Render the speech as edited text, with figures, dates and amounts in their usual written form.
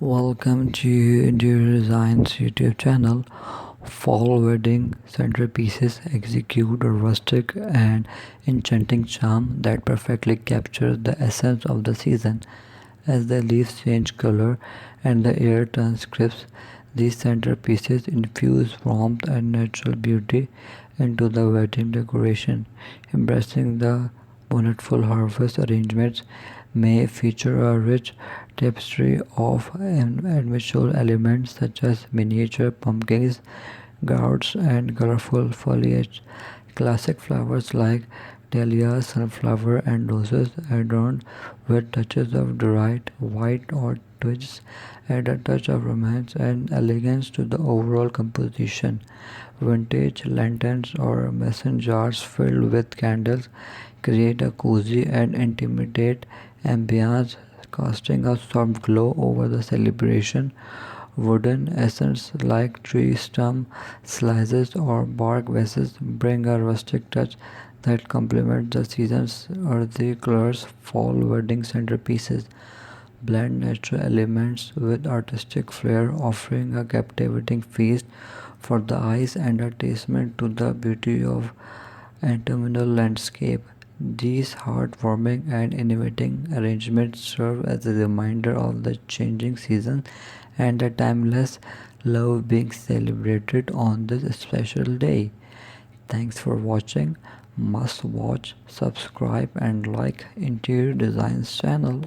Welcome to Interior Design's YouTube channel. Fall wedding centerpieces execute a rustic and enchanting charm that perfectly captures the essence of the season. As the leaves change color and the air turns crisp, these centerpieces infuse warmth and natural beauty into the wedding decoration. Embracing the bountiful harvest arrangements may feature a rich tapestry of individual elements such as miniature pumpkins, gourds, and colorful foliage. Classic flowers like dahlias, sunflower, and roses, adorned with touches of dried white or twigs, add a touch of romance and elegance to the overall composition. Vintage lanterns or mason jars filled with candles create a cozy and intimate ambiance, casting a soft glow over the celebration. Wooden essence like tree stump slices or bark vases bring a rustic touch that complements the season's earthy colors. Fall wedding centerpieces blend natural elements with artistic flair, offering a captivating feast for the eyes and a testament to the beauty of autumnal landscape. These heartwarming and innovating arrangements serve as a reminder of the changing season and the timeless love being celebrated on this special day. Thanks for watching. Must watch, subscribe, and like Interior Designs channel.